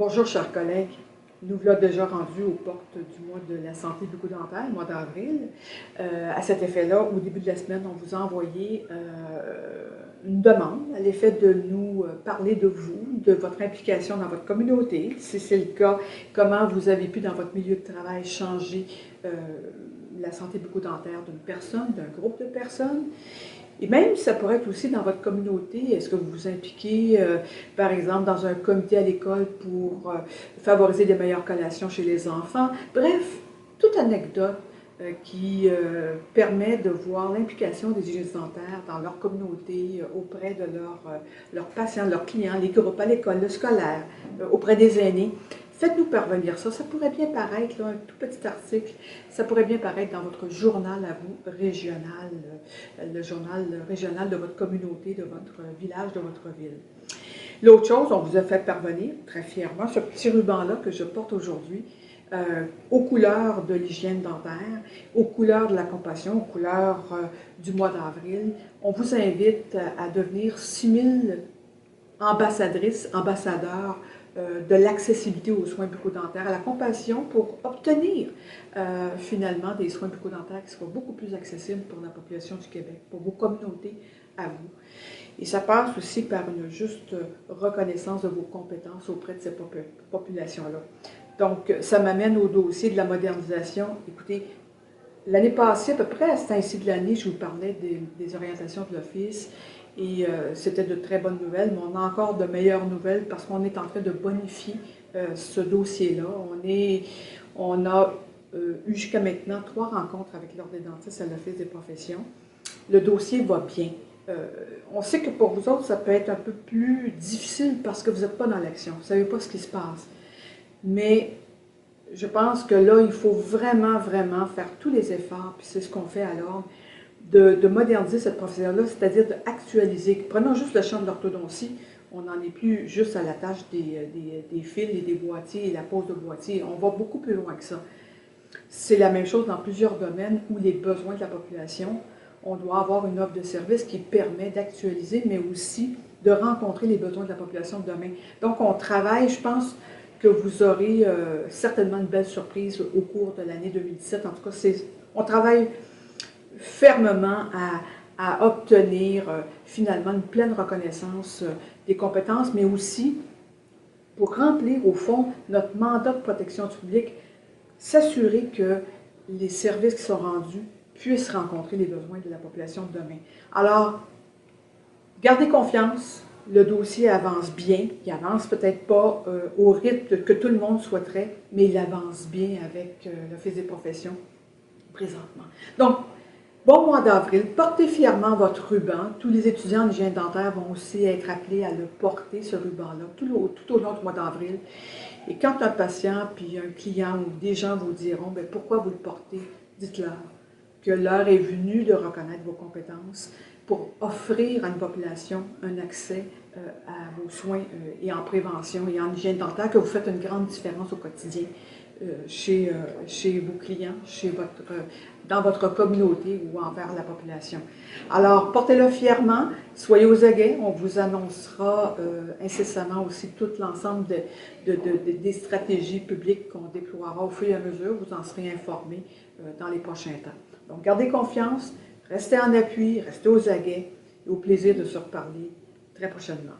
Bonjour chers collègues, nous voilà déjà rendus aux portes du mois de la santé bucco-dentaire, le mois d'avril. À cet effet-là, au début de la semaine, on vous a envoyé une demande à l'effet de nous parler de vous, de votre implication dans votre communauté. Si c'est le cas, comment vous avez pu dans votre milieu de travail changer la santé bucco-dentaire d'une personne, d'un groupe de personnes. Et même, ça pourrait être aussi dans votre communauté. Est-ce que vous vous impliquez, par exemple, dans un comité à l'école pour favoriser des meilleures collations chez les enfants? Bref, toute anecdote qui permet de voir l'implication des hygiénistes dentaires dans leur communauté, auprès de leurs patients, leurs clients, les groupes à l'école, le scolaire, auprès des aînés. Faites-nous parvenir ça. Ça pourrait bien paraître, là, un tout petit article, ça pourrait bien paraître dans votre journal à vous, régional, le journal régional de votre communauté, de votre village, de votre ville. L'autre chose, on vous a fait parvenir, très fièrement, ce petit ruban-là que je porte aujourd'hui, aux couleurs de l'hygiène dentaire, aux couleurs de la compassion, aux couleurs du mois d'avril. On vous invite à devenir 6000 ambassadrices, ambassadeurs de l'accessibilité aux soins bucco-dentaires, à la compassion pour obtenir finalement des soins bucco-dentaires qui soient beaucoup plus accessibles pour la population du Québec, pour vos communautés à vous. Et ça passe aussi par une juste reconnaissance de vos compétences auprès de ces populations-là. Donc, ça m'amène au dossier de la modernisation. Écoutez, l'année passée, à peu près à ce temps-ci de l'année, je vous parlais des orientations de l'Office et c'était de très bonnes nouvelles, mais on a encore de meilleures nouvelles parce qu'on est en train de bonifier ce dossier-là. On a eu jusqu'à maintenant 3 rencontres avec l'Ordre des dentistes à l'Office des professions. Le dossier va bien. On sait que pour vous autres, ça peut être un peu plus difficile parce que vous n'êtes pas dans l'action, vous ne savez pas ce qui se passe. Mais je pense que là, il faut vraiment, vraiment faire tous les efforts, puis c'est ce qu'on fait à l'Ordre, de moderniser cette profession-là, c'est-à-dire d'actualiser. Prenons juste le champ de l'orthodontie, on n'en est plus juste à la tâche des fils et des boîtiers et la pose de boîtiers. On va beaucoup plus loin que ça. C'est la même chose dans plusieurs domaines où les besoins de la population, on doit avoir une offre de service qui permet d'actualiser, mais aussi de rencontrer les besoins de la population de demain. Donc, on travaille, je pense que vous aurez certainement une belle surprise au cours de l'année 2017. En tout cas, on travaille fermement à obtenir finalement une pleine reconnaissance des compétences, mais aussi pour remplir au fond notre mandat de protection du public, s'assurer que les services qui sont rendus puissent rencontrer les besoins de la population de demain. Alors, gardez confiance, le dossier avance bien, il avance peut-être pas au rythme que tout le monde souhaiterait, mais il avance bien avec l'Office des professions présentement. Donc, bon mois d'avril, portez fièrement votre ruban. Tous les étudiants en hygiène dentaire vont aussi être appelés à le porter, ce ruban-là, tout au long du mois d'avril. Et quand un patient, puis un client ou des gens vous diront « Pourquoi vous le portez? » Dites-leur que l'heure est venue de reconnaître vos compétences pour offrir à une population un accès à vos soins et en prévention et en hygiène dentaire, que vous faites une grande différence au quotidien chez vos clients, dans votre communauté ou envers la population. Alors, portez-le fièrement, soyez aux aguets, on vous annoncera incessamment aussi tout l'ensemble des stratégies publiques qu'on déploiera au fur et à mesure, vous en serez informés dans les prochains temps. Donc, gardez confiance, restez en appui, restez aux aguets et au plaisir de se reparler très prochainement.